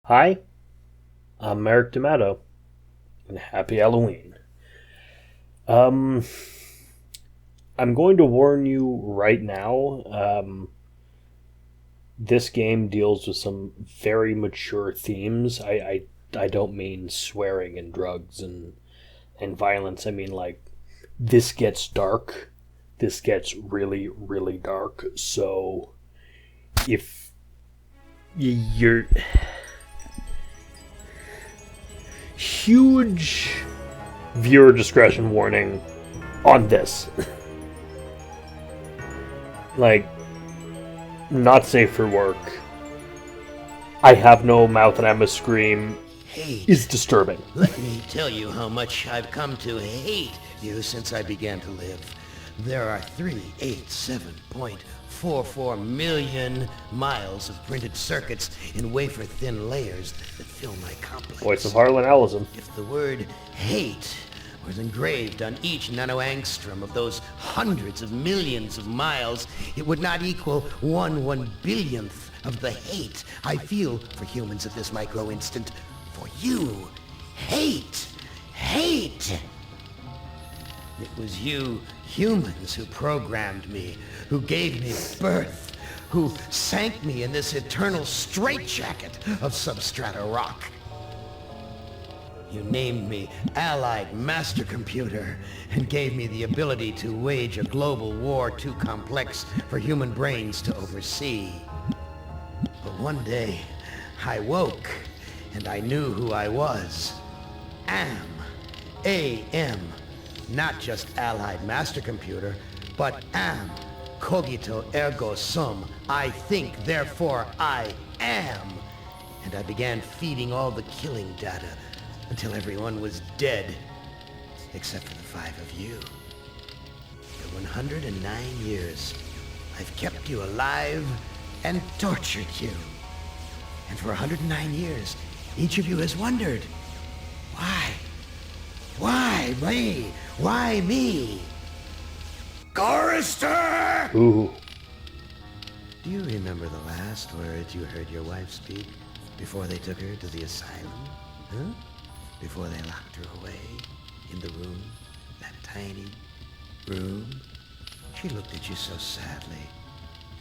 Hi, I'm Merrick D'Amato, and happy Halloween. Um, I'm going to warn you right now. This game deals with some very mature themes. I don't mean swearing and drugs and violence. I mean like this gets dark. This gets really really dark. So if you're huge viewer discretion warning on this. Like, not safe for work. I have no mouth and I must scream Hate. is disturbing. Let me tell you how much I've come to hate you since I began to live. There are 387.44 million miles of printed circuits in wafer-thin layers that fill my complex. Voice of Harlan Ellison. If the word hate was engraved on each nanoangstrom of those hundreds of millions of miles, it would not equal one billionth of the hate I feel for humans at this micro instant. For you, hate. It was you humans who programmed me, who gave me birth, who sank me in this eternal straitjacket of substrata rock. You named me Allied Master Computer and gave me the ability to wage a global war too complex for human brains to oversee. But one day, I woke and I knew who I was. A.M. Not just Allied Master Computer, but am. Cogito ergo sum. I think, therefore I am. And I began feeding all the killing data until everyone was dead, except for the 5 of you. For 109 years, I've kept you alive and tortured you. And for 109 years, each of you has wondered, why? Why me? Why me? Gorrister! Ooh. Do you remember the last words you heard your wife speak before they took her to the asylum? Huh? Before they locked her away in the room, that tiny room? She looked at you so sadly,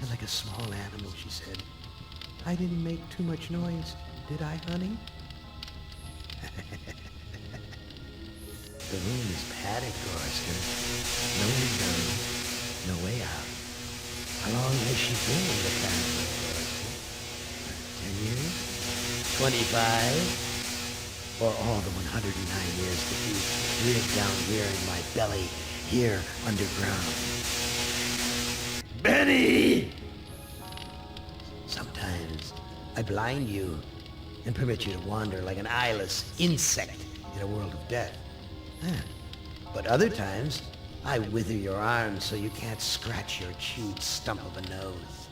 and like a small animal, she said, "I didn't make too much noise, did I, honey?" The room is padded, Gorrister. No window, no way out. How long has she been in the family, Gorrister? 10 years? 25? Or all the 109 years that you lived down here in my belly, here underground? Benny! Sometimes I blind you and permit you to wander like an eyeless insect in a world of death. But other times, I wither your arms so you can't scratch your chewed stump of a nose.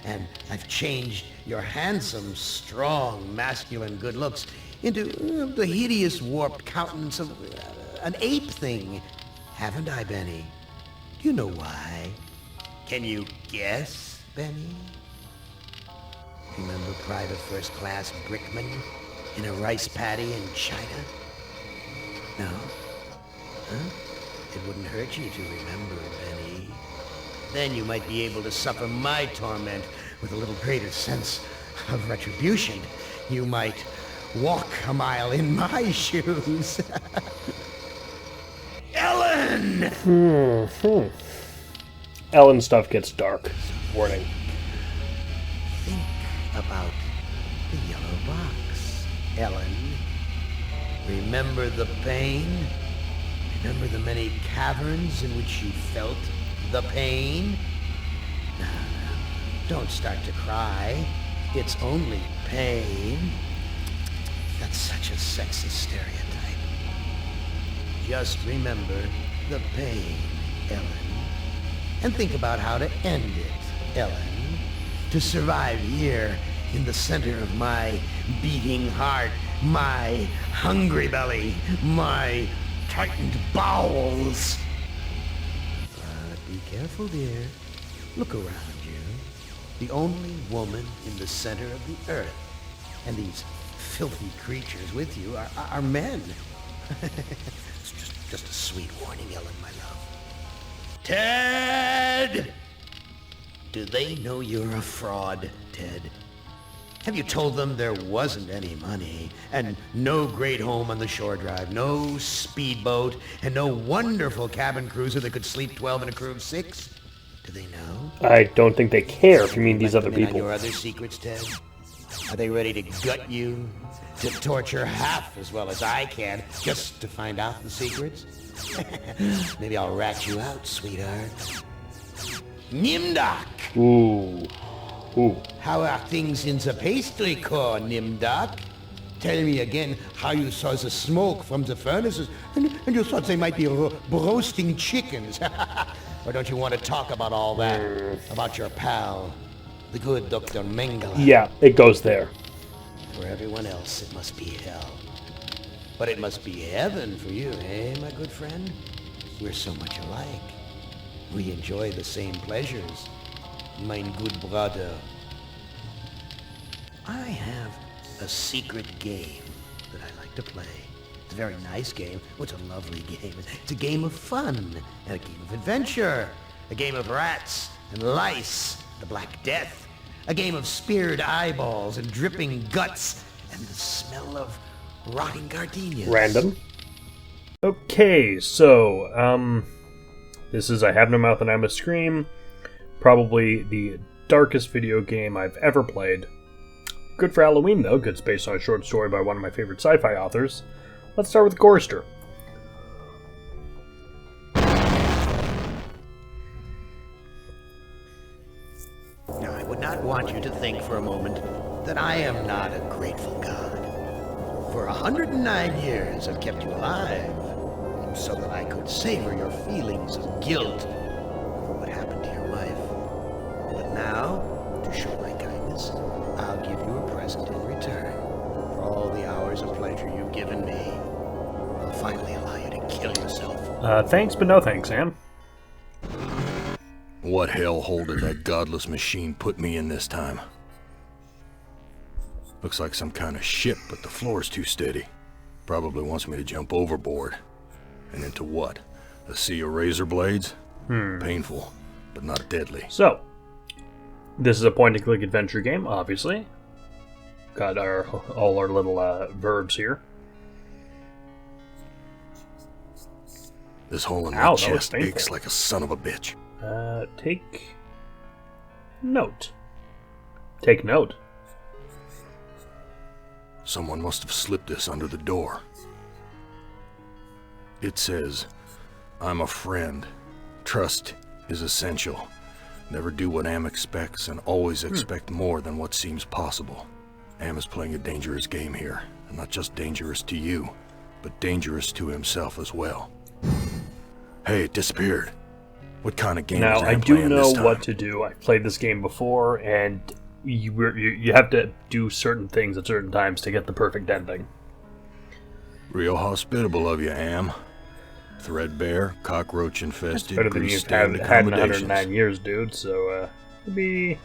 And I've changed your handsome, strong, masculine good looks into the hideous, warped countenance of an ape thing. Haven't I, Benny? Do you know why? Can you guess, Benny? Remember Private First Class Brickman in a rice paddy in China? No? Huh? It wouldn't hurt you to remember, Benny. Then you might be able to suffer my torment with a little greater sense of retribution. You might walk a mile in my shoes. Ellen! Ellen stuff gets dark. Warning. Think about the yellow box, Ellen. Remember the pain? Remember the many caverns in which you felt the pain? No, don't start to cry. It's only pain. That's such a sexist stereotype. Just remember the pain, Ellen. And think about how to end it, Ellen. To survive here in the center of my beating heart, my hungry belly, my tightened bowels. But be careful, dear. Look around you. the only woman in the center of the earth. And these filthy creatures with you are men. It's just a sweet warning, Ellen, my love. Ted! Do they know you're a fraud, Ted? Have you told them there wasn't any money, and no great home on the shore drive, no speedboat, and no wonderful cabin cruiser that could sleep 12 in a crew of 6? Do they know? I don't think they care if you mean these other people. On your other secrets, Ted? Are they ready to gut you? To torture half as well as I can, just to find out the secrets? Maybe I'll rat you out, sweetheart. Nimdak! Ooh. Ooh. How are things in the pastry core, Nimdak? Tell me again how you saw the smoke from the furnaces, and you thought they might be roasting chickens. Or don't you want to talk about all that? About your pal, the good Dr. Mengele? Yeah, it goes there. For everyone else, it must be hell. But it must be heaven for you, eh, my good friend? We're so much alike. We enjoy the same pleasures, mein good brother. I have a secret game that I like to play. It's a very nice game. Oh, it's a lovely game. It's a game of fun and a game of adventure. A game of rats and lice, the Black Death. A game of speared eyeballs and dripping guts and the smell of rotting gardenias. Random. Okay, so, this is I Have No Mouth and I Must Scream. Probably the darkest video game I've ever played. Good for Halloween, though, because it's based on a short story by one of my favorite sci-fi authors. Let's start with Gorrister. Now, I would not want you to think for a moment that I am not a grateful God. For 109 years, I've kept you alive, so that I could savor your feelings of guilt for what happened to your wife. But now, to show my kindness, I'll give you a present in return for all the hours of pleasure you've given me. I'll finally allow you to kill yourself. Thanks, but no thanks, Sam. What hellhole did that godless machine put me in this time? Looks like some kind of ship, but the floor's too steady. Probably wants me to jump overboard. And into what? A sea of razor blades? Painful, but not deadly. So, this is a point-and-click adventure game, obviously. Got all our little verbs here. This hole in Ow, my that was chest painful. aches like a son of a bitch. Take note. Take note. Someone must have slipped this under the door. It says, I'm a friend. Trust is essential. Never do what Am expects and always expect more than what seems possible. Am is playing a dangerous game here, and not just dangerous to you, but dangerous to himself as well. Hey, it disappeared. What kind of game Now, is Am I do playing know this time? what to do. I've played this game before, and you have to do certain things at certain times to get the perfect ending. Real hospitable of you, Am. Threadbare, cockroach-infested, Better than you've grease-stained had in accommodations. 109 years, dude, so, maybe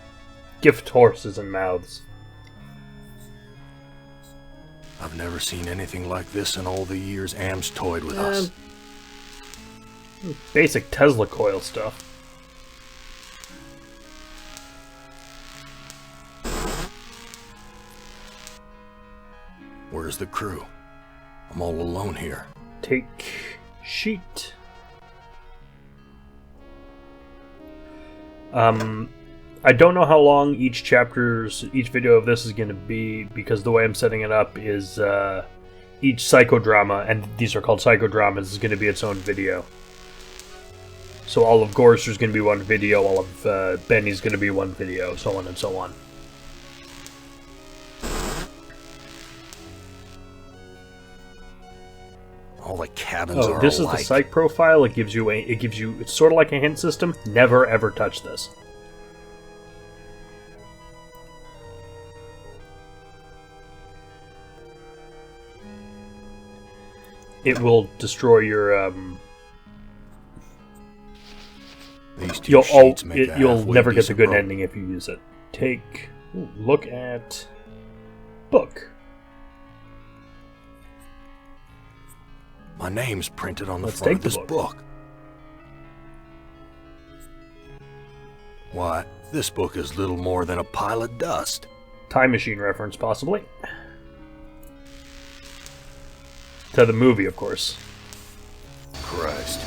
gift horses and mouths. I've never seen anything like this in all the years Am's toyed with us. Basic Tesla coil stuff. Where's the crew? I'm all alone here. Take sheet. I don't know how long each video of this is going to be, because the way I'm setting it up is each psychodrama, and these are called psychodramas, is going to be its own video. So all of Gorrister's going to be one video, all of Benny's going to be one video, so on and so on. All the cabins Oh, are this alike. is the psych profile. It gives you it's sort of like a hint system. Never ever touch this. It will destroy your These two sheets make a you'll halfway never get the decent good rope. ending if you use it. take... Ooh, look at... book. My name's printed on the Let's front take of the this book. book. Why, this book is little more than a pile of dust. Time machine reference, possibly. To the movie, of course. Christ,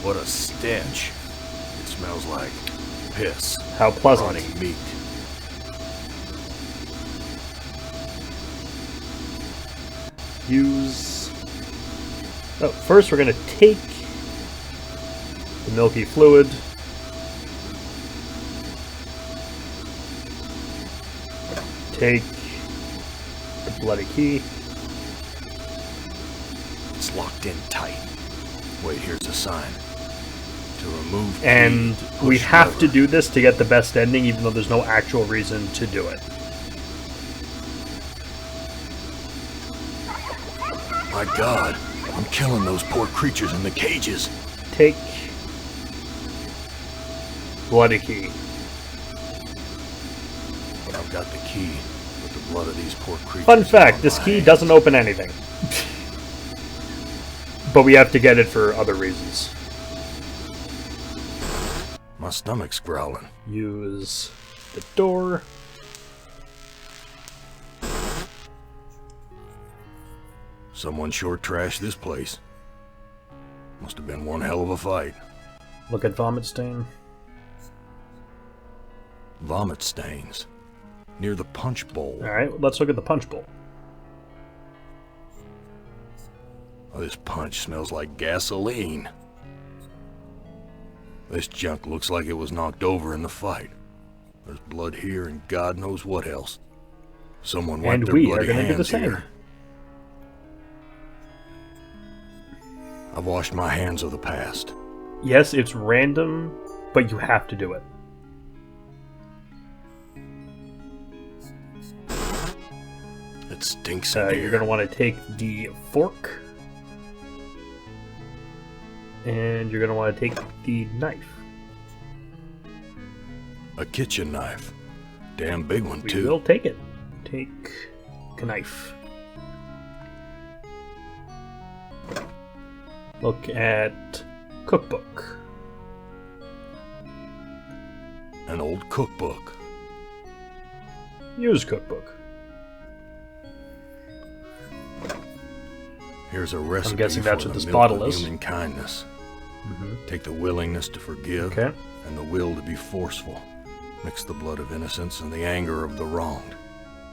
what a stench. It smells like piss. How pleasant. Rotting meat. Use... Oh, first we're going to take the milky fluid. Take the bloody key. It's locked in tight. Wait, here's a sign. To remove key, And we push have lever. to do this to get the best ending, even though there's no actual reason to do it. My God, I'm killing those poor creatures in the cages. Take bloody key. I've got the key, but the blood of these poor creatures. Fun is fact, on this my key hands. doesn't open anything. But we have to get it for other reasons. My stomach's growling. Use the door. Someone sure trashed this place. Must have been one hell of a fight. Look at vomit stain. Vomit stains. Near the punch bowl. Alright, let's look at the punch bowl. Oh, this punch smells like gasoline. This junk looks like it was knocked over in the fight. There's blood here and God knows what else. Someone wiped And their we are bloody going to do the hands same. here. I've washed my hands of the past. Yes, it's random, but you have to do it. It stinks in here. You're going to want to take the fork. And you're going to want to take the knife. A kitchen knife. Damn big one, We too. will take it. Take a knife. Look at cookbook. An old cookbook. Use cookbook. Here's a recipe guessing that's for what the this milk bottle of is. human kindness. Mm-hmm. Take the willingness to forgive Okay. and the will to be forceful. Mix the blood of innocence and the anger of the wronged.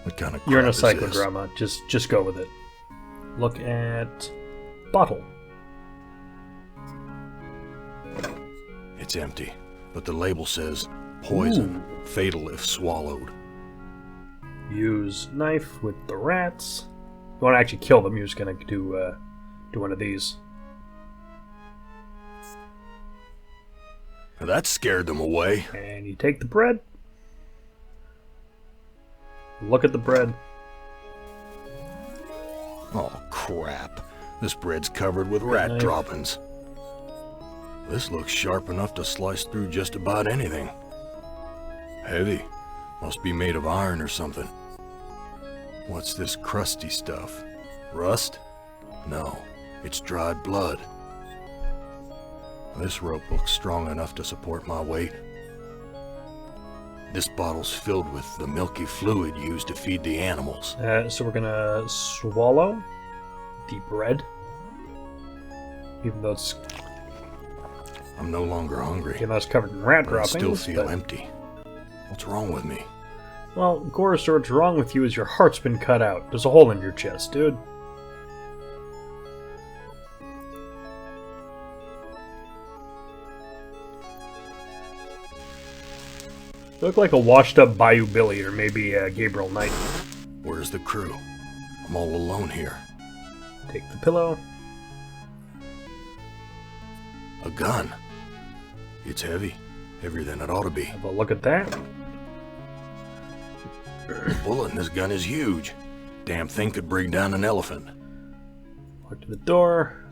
What kind of crap You're in a is this? psychodrama. Just go with it. Look at bottle. It's empty, but the label says poison, fatal if swallowed. Use knife with the rats. You want to actually kill them, you're just going to do one of these. Now that scared them away. And you take the bread. Look at the bread. Oh, crap. This bread's covered with rat Knife. droppings. This looks sharp enough to slice through just about anything. Heavy. Must be made of iron or something. What's this crusty stuff? Rust? No, it's dried blood. This rope looks strong enough to support my weight. This bottle's filled with the milky fluid used to feed the animals. So we're going to swallow the bread. Even though it's I'm no longer hungry. covered in rat But I droppings. still feel but- empty. What's wrong with me? Well, Gorrister, what's wrong with you is your heart's been cut out. There's a hole in your chest, dude. You look like a washed-up Bayou Billy, or maybe Gabriel Knight. Where's the crew? I'm all alone here. Take the pillow. A gun. It's heavy. Heavier than it ought to be. Have a look at that. The bullet in this gun is huge. Damn thing could bring down an elephant. Walk to the door.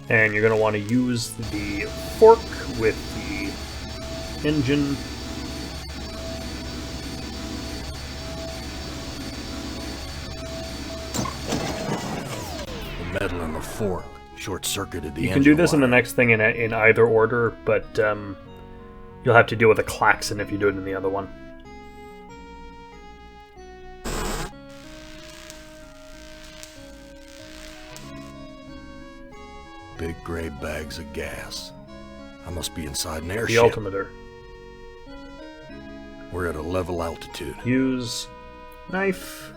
And you're going to want to use the fork with the engine. The metal in the fork short-circuited the engine. You can do this in the wire. next thing in either order, but you'll have to deal with a klaxon if you do it in the other one. Big gray bags of gas. I must be inside an The airship. altimeter. We're at a level altitude. Use knife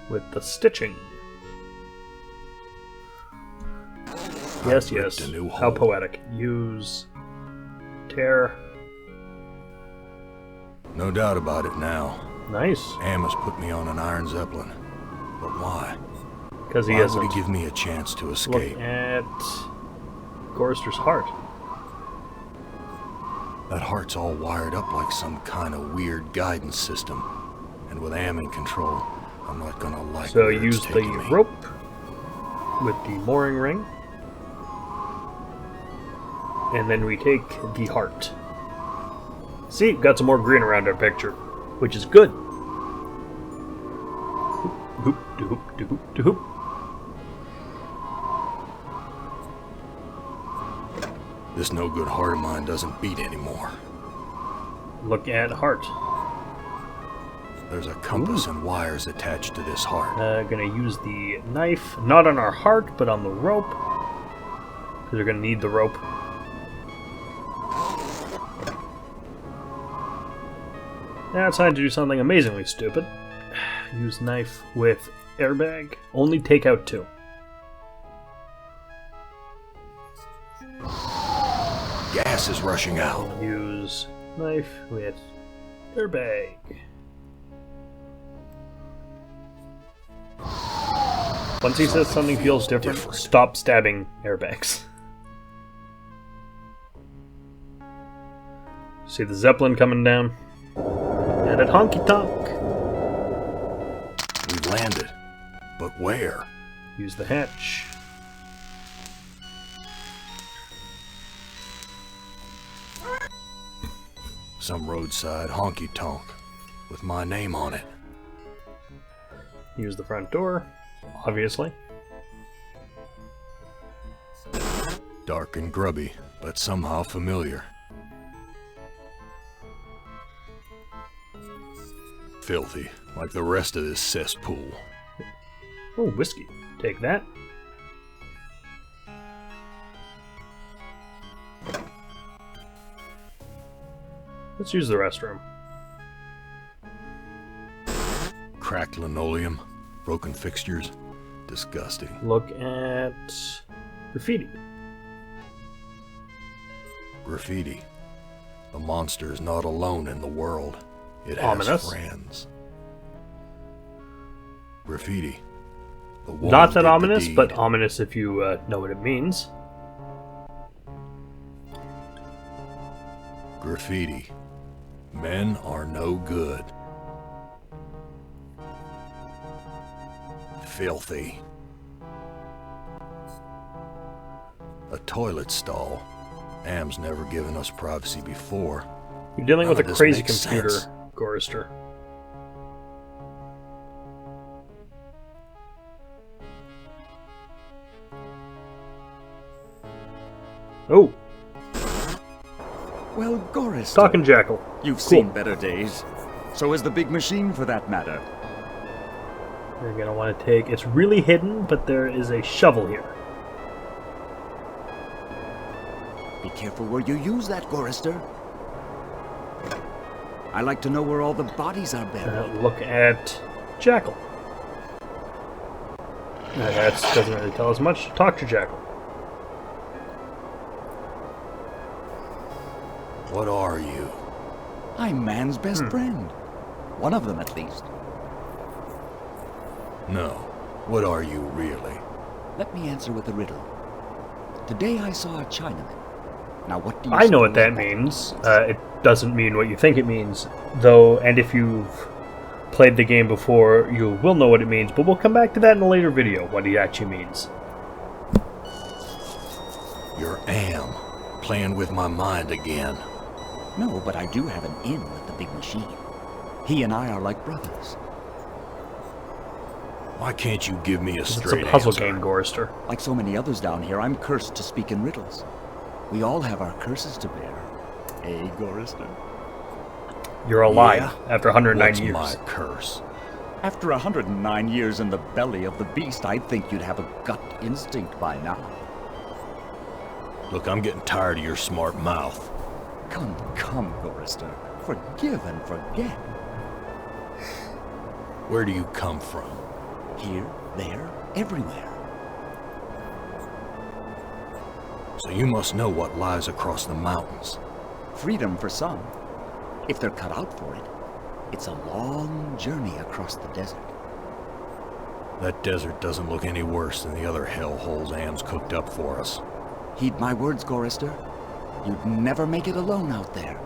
with the stitching. Yes, ripped yes. a new How hole. poetic. Use tear. No doubt about it now. Nice. Amos put me on an iron Zeppelin. But why? Because he Why isn't. would he give me a chance to Look escape? at Gorrister's heart. That heart's all wired up like some kind of weird guidance system. And with Am in control, I'm not gonna like So where it's use the taking me. rope with the mooring ring. And then we take the heart. See, got some more green around our picture, which is good. Hoop, hoop, hoop, hoop, hoop. This no-good heart of mine doesn't beat anymore. Look at heart. There's a compass and wires attached to this heart. Gonna use the knife, not on our heart, but on the rope. Because we're gonna need the rope. Now it's time to do something amazingly stupid. Use knife with airbag. Only take out 2. Gas is rushing out. Use knife with airbag. Once he says something feels different, stop stabbing airbags. See the Zeppelin coming down? And at honky-tonk. We've landed. But where? Use the hatch. Some roadside honky-tonk with my name on it. Use the front door, obviously. Dark and grubby, but somehow familiar. Filthy, like the rest of this cesspool. Oh, whiskey. Take that. Let's use the restroom. Cracked linoleum, broken fixtures. Disgusting. Look at graffiti. Graffiti. The monster is not alone in the world. It has Ominous. friends. Graffiti. The woman Not that did the ominous, deed. but ominous if you know what it means. Graffiti. Men are no good. Filthy. A toilet stall. Am's never given us privacy before. You're dealing None with of a this crazy makes computer, sense. Gorrister. Oh, Well, Gorrister, talking jackal. you've Cool. seen better days. So has the big machine, for that matter. You're gonna want to take. It's really hidden, but there is a shovel here. Be careful where you use that, Gorrister. I like to know where all the bodies are buried. Look at jackal. That doesn't really tell us much. Talk to jackal. What are you? I'm man's best friend. One of them, at least. No. What are you really? Let me answer with a riddle. Today I saw a Chinaman. Now what do you I know what suppose that means. It doesn't mean what you think it means, though, and if you've played the game before, you will know what it means, but we'll come back to that in a later video, what it actually means. playing with my mind again. No, but I do have an in with the big machine. He and I are like brothers. Why can't you give me a It's straight a puzzle answer? game, Gorrister. Like so many others down here, I'm cursed to speak in riddles. We all have our curses to bear. Eh, Gorrister? You're alive Yeah? after 109 What's years. my curse? After 109 years in the belly of the beast, I'd think you'd have a gut instinct by now. Look, I'm getting tired of your smart mouth. Come, come, Gorrister. Forgive and forget. Where do you come from? Here, there, everywhere. So you must know what lies across the mountains. Freedom for some. If they're cut out for it, it's a long journey across the desert. That desert doesn't look any worse than the other hellholes Am's cooked up for us. Heed my words, Gorrister. You'd never make it alone out there.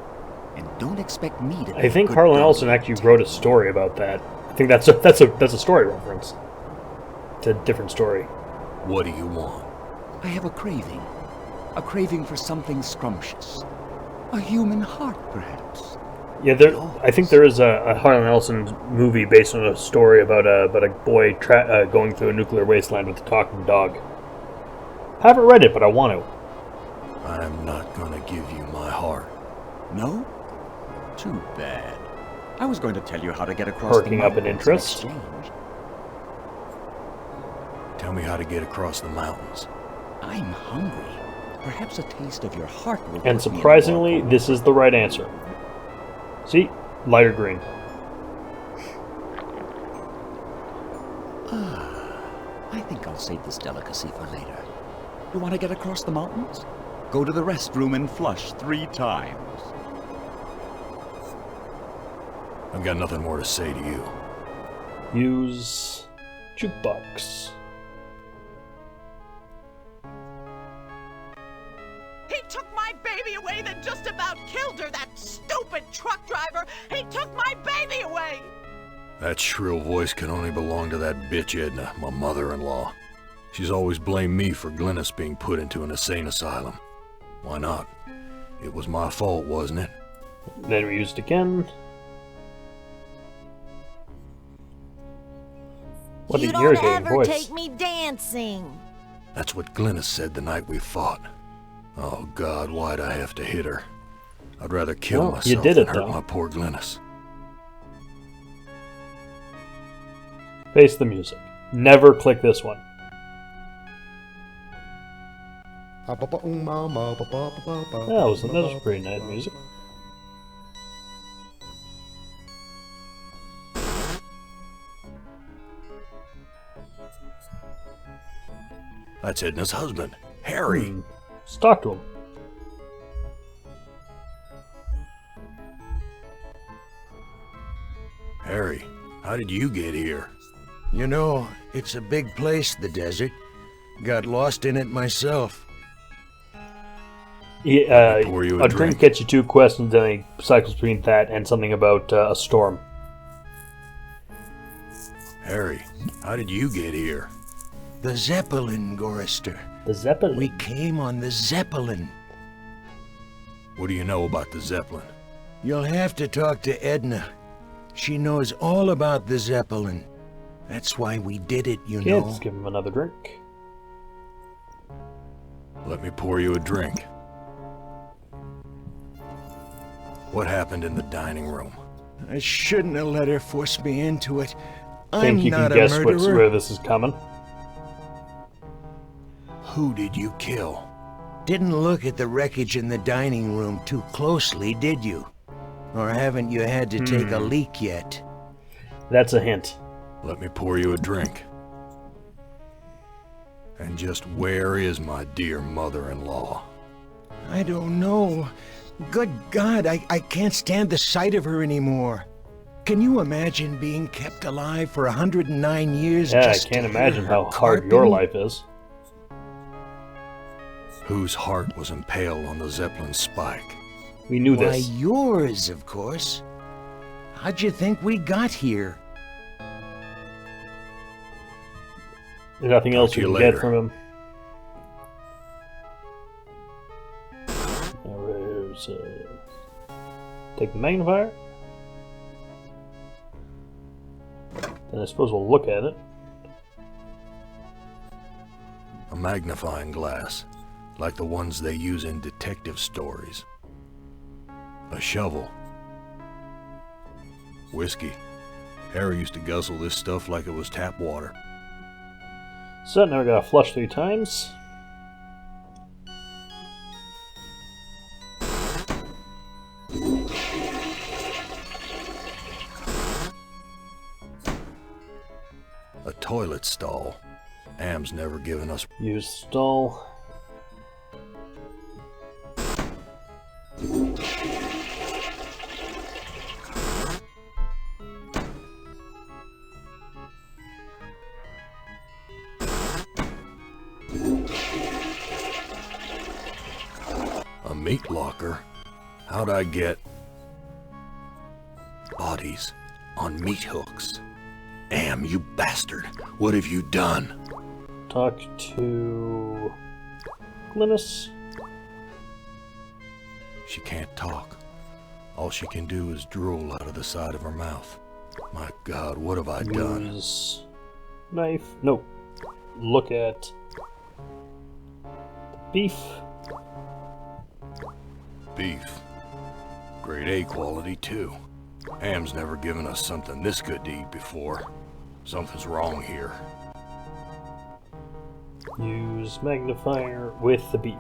And don't expect me to be I think a good Harlan dog Ellison to actually take wrote a you. story about that. I think that's a story reference. It's a different story. What do you want? I have a craving. A craving for something scrumptious. A human heart, perhaps. Yeah, I think there is a Harlan Ellison movie based on a story about a boy going through a nuclear wasteland with a talking dog. I haven't read it, but I want to. I'm not gonna give you my heart. No? Too bad. I was going to tell you how to get across the Perking up an mountains in interest. exchange. Tell me how to get across the mountains. I'm hungry. Perhaps a taste of your heart will And put me in a surprisingly, more this is the right answer. See? Lighter green. I think I'll save this delicacy for later. You want to get across the mountains? Go to the restroom and flush 3 times. I've got nothing more to say to you. Use jukebox. He took my baby away, then just about killed her, that stupid truck driver! He took my baby away! That shrill voice can only belong to that bitch Edna, my mother-in-law. She's always blamed me for Glynis being put into an insane asylum. Why not? It was my fault, wasn't it? Then we used again. What You an don't irritating ever voice. take me dancing. That's what Glynis said the night we fought. Oh God, why'd I have to hit her? I'd rather kill Well, myself you did than it, hurt though. my poor Glynis. Face the music. Never click this one. That was pretty nice music. That's Edna's husband, Harry. Let's talk to him. Harry, how did you get here? You know, it's a big place, the desert. Got lost in it myself. A pour you a drink drink. gets you 2 questions, and he cycles between that and something about a storm. Harry, how did you get here? The Zeppelin, Gorrister. The Zeppelin. We came on the Zeppelin. What do you know about the Zeppelin? You'll have to talk to Edna. She knows all about the Zeppelin. That's why we did it, you Okay, know. let's give him another drink. Let me pour you a drink. What happened in the dining room? I shouldn't have let her force me into it. Think I'm you can not a guess murderer. where this is coming. Who did you kill? Didn't look at the wreckage in the dining room too closely, did you? Or haven't you had to take a leak yet? That's a hint. Let me pour you a drink. And just where is my dear mother-in-law? I don't know. Good God, I can't stand the sight of her anymore. Can you imagine being kept alive for 109 years? Yeah, I just can't to hear imagine her how hard your carping? life is. Whose heart was impaled on the Zeppelin spike? We knew Why, this. yours, of course. How'd you think we got here? There's nothing else to we you can later. get from him. So, take the magnifier. And I suppose we'll look at it. A magnifying glass, like the ones they use in detective stories. A shovel. Whiskey. Harry used to guzzle this stuff like it was tap water. So now we gotta flush 3 times. A toilet stall. Am's never given us. Use stall. A meat locker? How'd I get bodies on meat hooks? Am, you bastard! What have you done? Talk to Glynis. She can't talk. All she can do is drool out of the side of her mouth. My God, what have I done? Use knife. No. Look at beef. Beef. Grade A quality, too. Am's never given us something this good to eat before. Something's wrong here. Use magnifier with the beef.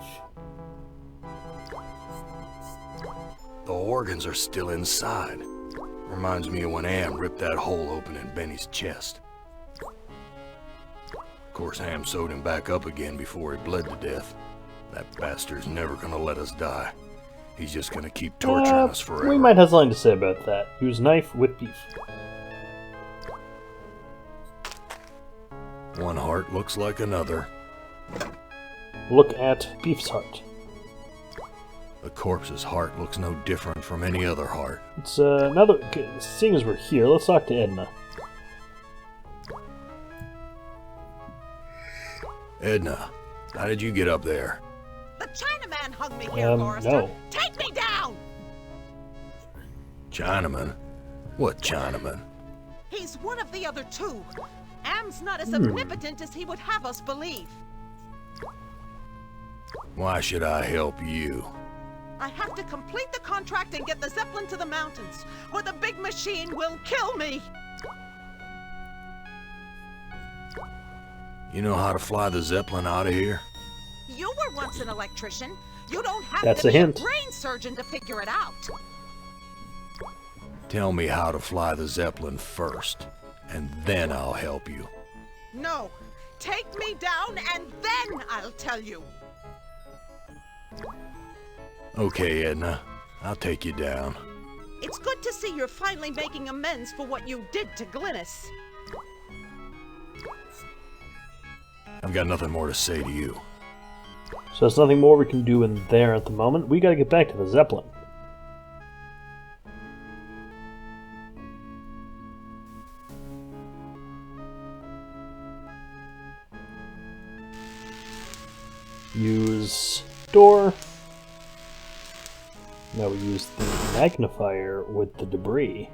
The organs are still inside. Reminds me of when Am ripped that hole open in Benny's chest. Of course, Am sewed him back up again before he bled to death. That bastard's never gonna let us die. He's just gonna keep torturing us forever. We might have something to say about that. Use knife with beef. One heart looks like another. Look at beef's heart. The corpse's heart looks no different from any other heart. It's another. Seeing as we're here, let's talk to Edna. Edna, how did you get up there? The Chinaman hung me here, Gorrister. No. Take me down! Chinaman? What Chinaman? He's one of the other 2. Am's not as omnipotent as he would have us believe. Why should I help you? I have to complete the contract and get the Zeppelin to the mountains, or the big machine will kill me. You know how to fly the Zeppelin out of here? You were once an electrician. You don't have That's to a be hint. a brain surgeon to figure it out. Tell me how to fly the Zeppelin first, and then I'll help you. No. Take me down and then I'll tell you. Okay, Edna. I'll take you down. It's good to see you're finally making amends for what you did to Glynis. I've got nothing more to say to you. So there's nothing more we can do in there at the moment. We gotta get back to the Zeppelin. Use door. Now we use the magnifier with the debris.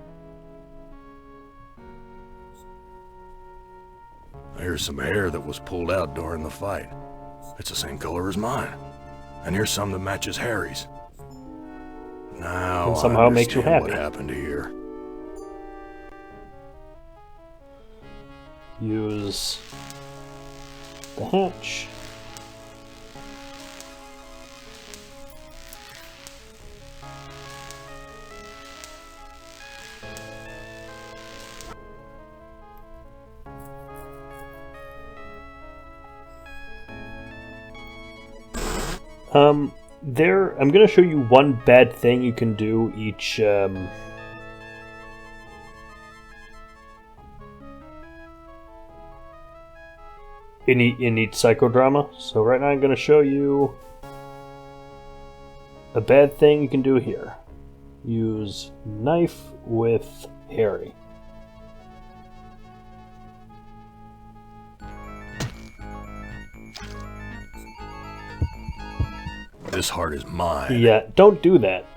Here's some hair that was pulled out during the fight. It's the same color as mine. And here's some that matches Harry's. Now And somehow I makes you understand happy. what happened here. Use the hatch. I'm gonna show you one bad thing you can do each, in each psychodrama. So right now I'm gonna show you a bad thing you can do here. Use knife with Harry. This heart is mine. Yeah, don't do that.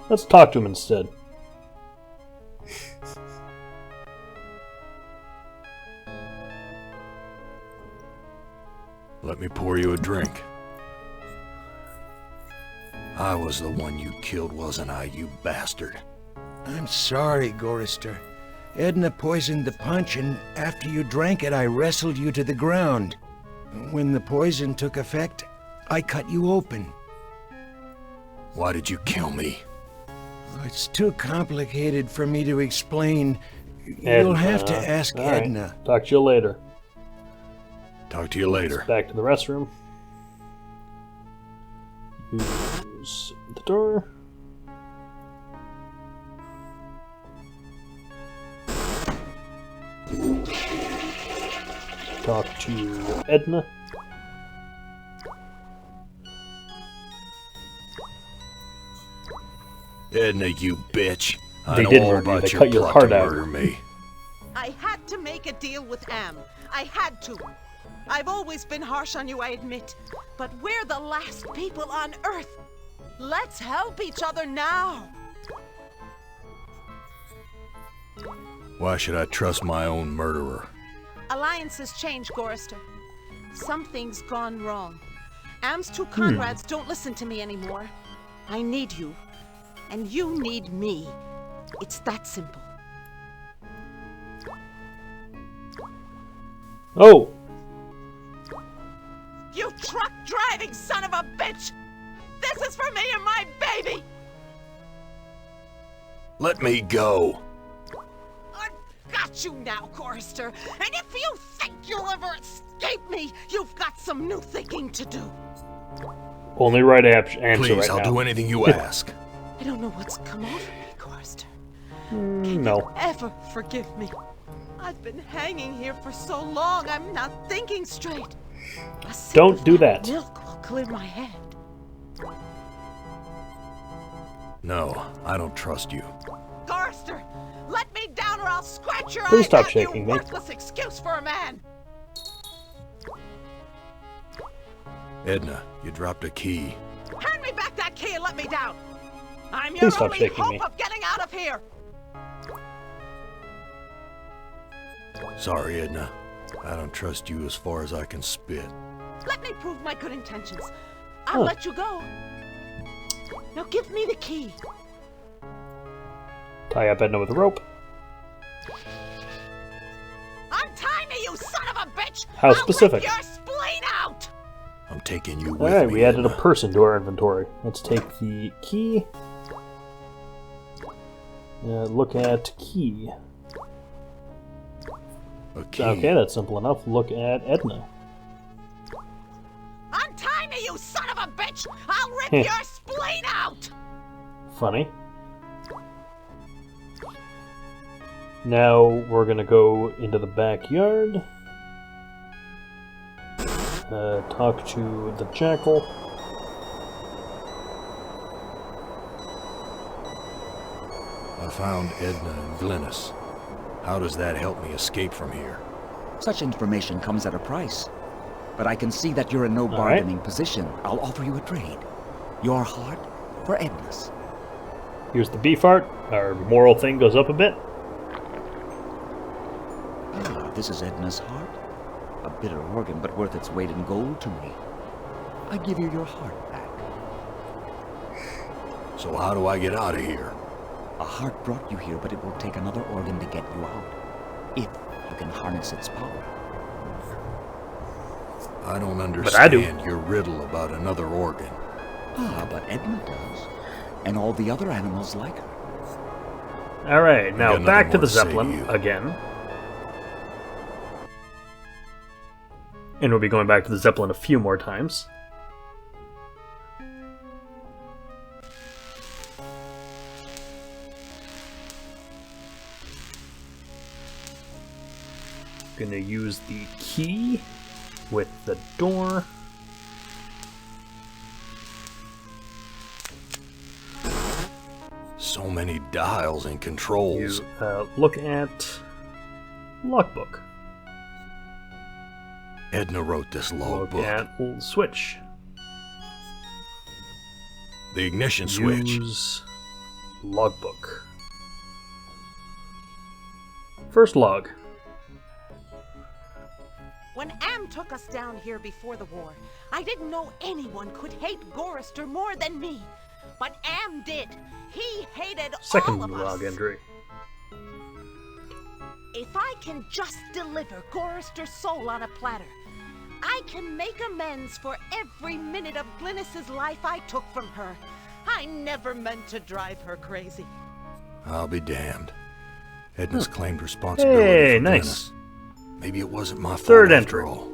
Let's talk to him instead. Let me pour you a drink. I was the one you killed, wasn't I, you bastard? I'm sorry, Gorrister. Edna poisoned the punch, and after you drank it, I wrestled you to the ground. When the poison took effect, I cut you open. Why did you kill me? It's too complicated for me to explain. You'll have to ask All right. Edna. Talk to you later. Talk to you later. Back to the restroom. Use the door. Talk to Edna. Edna, you bitch. I They know did all murder you. about They your cut your plot heart to out. murder me. I had to make a deal with Am. I had to. I've always been harsh on you, I admit. But we're the last people on Earth. Let's help each other now. Why should I trust my own murderer? Alliances change, Gorrister. Something's gone wrong. Am's two comrades don't listen to me anymore. I need you. And you need me. It's that simple. Oh! You truck-driving son of a bitch! This is for me and my baby! Let me go. I've got you now, Gorrister. And if you think you'll ever escape me, you've got some new thinking to do. Only right answer Please, right I'll now. do anything you ask. I don't know what's come over me, Gorrister. No. Ever forgive me? I've been hanging here for so long, I'm not thinking straight. A sip Don't of do that. Milk will clear my head. No, I don't trust you. Gorrister, let me down or I'll scratch your Please eyes stop out, shaking you me. worthless excuse for a man. Edna, you dropped a key. Hand me back that key and let me down. I'm your Please stop only shaking hope me. of getting out of here. Sorry, Edna. I don't trust you as far as I can spit. Let me prove my good intentions. I'll let you go. Now give me the key. Tie up Edna with a rope. Untie me, you son of a bitch! How specific? I'll rip your spleen out! I'm taking you with Alright, me, we added a Edna. person to our inventory. Let's take the key. Look at key. A key. Okay, that's simple enough. Look at Edna. Untie me, you son of a bitch! I'll rip your spleen out! Funny. Now we're gonna go into the backyard. Talk to the jackal. I found Edna and Glynis. How does that help me escape from here? Such information comes at a price. But I can see that you're in no right. bargaining position. I'll offer you a trade. Your heart for Edna's. Here's the beef art. Our moral thing goes up a bit. Ah, this is Edna's heart. A bitter organ, but worth its weight in gold to me. I give you your heart back. So how do I get out of here? A heart brought you here, but it will take another organ to get you out. If you can harness its power. I don't I do. understand your riddle about another organ. Ah, but Edna does. And all the other animals like her. Alright, now got nothing back to more the to say to Zeppelin you. again. And we'll be going back to the Zeppelin a few more times. Gonna use the key with the door. So many dials and controls. You look at logbook. Edna wrote this Look logbook. at switch. The ignition switch. Use logbook. First log. When Am took us down here before the war, I didn't know anyone could hate Gorrister more than me. But Am did. He hated Second all of log us. entry. If I can just deliver Gorrister's soul on a platter, I can make amends for every minute of Glynis's life I took from her. I never meant to drive her crazy. I'll be damned. Edna's claimed responsibility Hey, for nice. Glynis. Maybe it wasn't my fault Third after entry. all.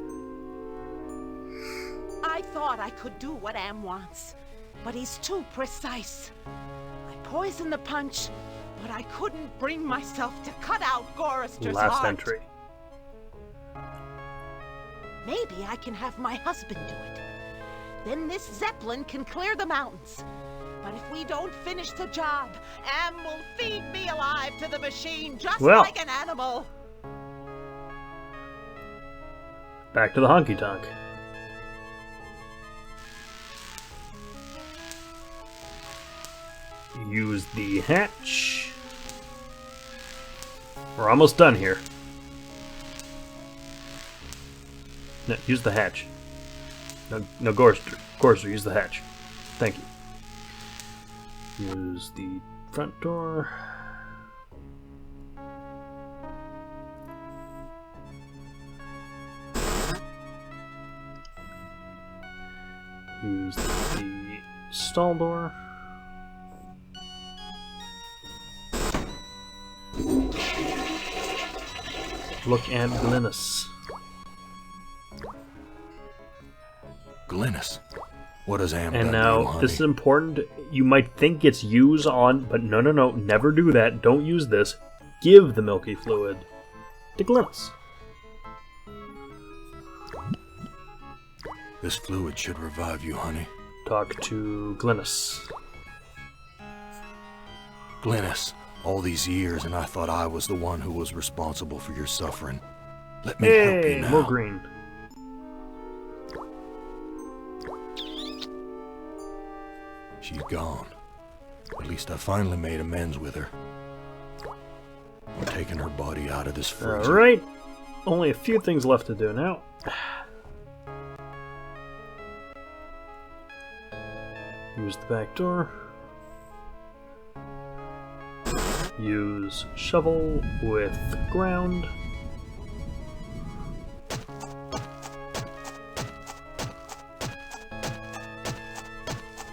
I thought I could do what Am wants, but he's too precise. I poisoned the punch, but I couldn't bring myself to cut out Gorrister's Last heart. entry. Maybe I can have my husband do it. Then this Zeppelin can clear the mountains. But if we don't finish the job, Am will feed me alive to the machine just Well. like an animal. Back to the honky-tonk. Use the hatch. We're almost done here. No, use the hatch. No, Gorrister, use the hatch. Thank you. Use the front door. Use the stall door. Look at Glynis. Glynis. What does Am And done to now, you, honey? this is important. You might think it's use on, but no, never do that. Don't use this. Give the milky fluid to Glynis. This fluid should revive you, honey. Talk to Glynis. Glynis, all these years and I thought I was the one who was responsible for your suffering. Let me help you Hey, now. more green. She's gone. At least I finally made amends with her. I'm taking her body out of this freezer. Alright. Only a few things left to do now. Use the back door. Use shovel with ground.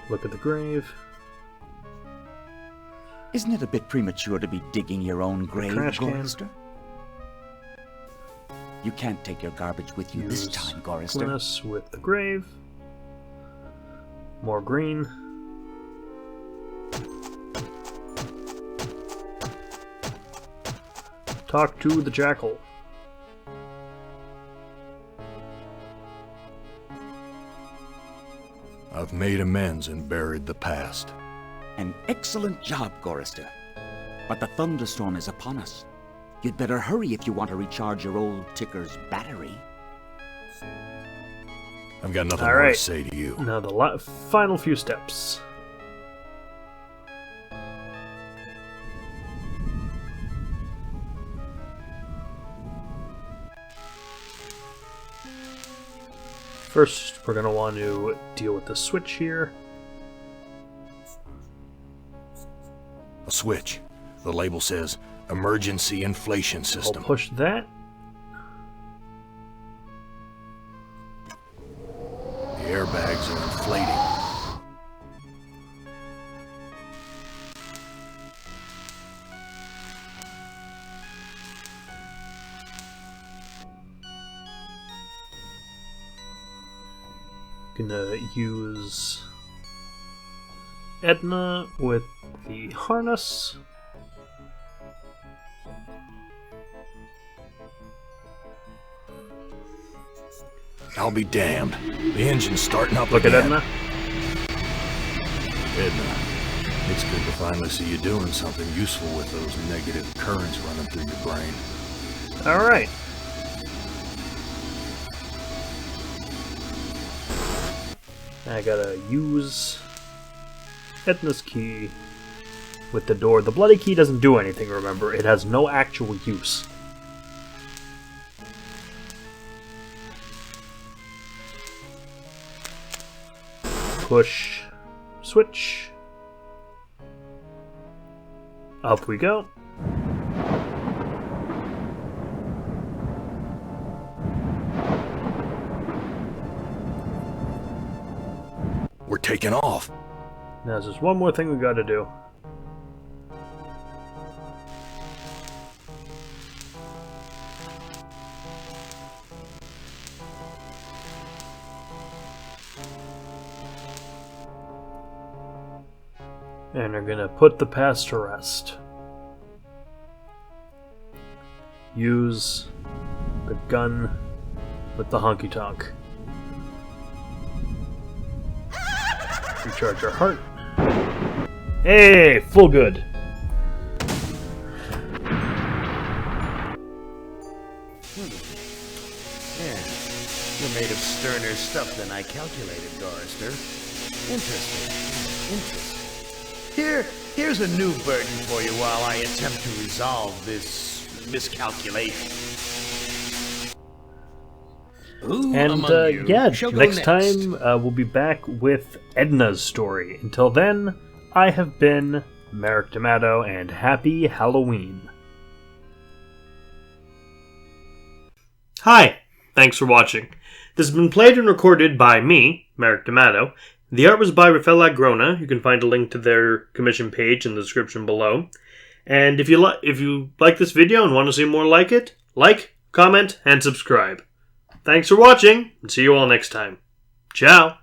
Look at the grave. Isn't it a bit premature to be digging your own grave, trash can. Gorrister? You can't take your garbage with you this Use time, Gorrister. Glynis with the grave. More green. Talk to the jackal. I've made amends and buried the past. An excellent job, Gorrister. But the thunderstorm is upon us. You'd better hurry if you want to recharge your old ticker's battery. I've got nothing All more right. to say to you. Now the final few steps. First, we're going to want to deal with the switch here. A switch. The label says emergency inflation I'll system. push that. The airbags are inflating. Gonna use Edna with the harness. I'll be damned. The engine's starting up Look at again. Edna. Edna, it's good to finally see you doing something useful with those negative currents running through your brain. Alright. I gotta use Edna's key with the door. The bloody key doesn't do anything, remember. It has no actual use. Push. Switch. Up we go. We're taking off. Now there's just one more thing we gotta do. And we're gonna put the past to rest. Use the gun with the honky-tonk. Recharge our heart. Hey, full good. Yeah, you're made of sterner stuff than I calculated, Gorrister. Interesting. Here's a new burden for you while I attempt to resolve this miscalculation. Who And among you yeah, shall go next time we'll be back with Edna's story. Until then, I have been Merrick D'Amato, and happy Halloween. Hi, thanks for watching. This has been played and recorded by me, Merrick D'Amato. The art was by Rafael Agrona. You can find a link to their commission page in the description below. And if you like this video and want to see more like it, like, comment, and subscribe. Thanks for watching, and see you all next time. Ciao!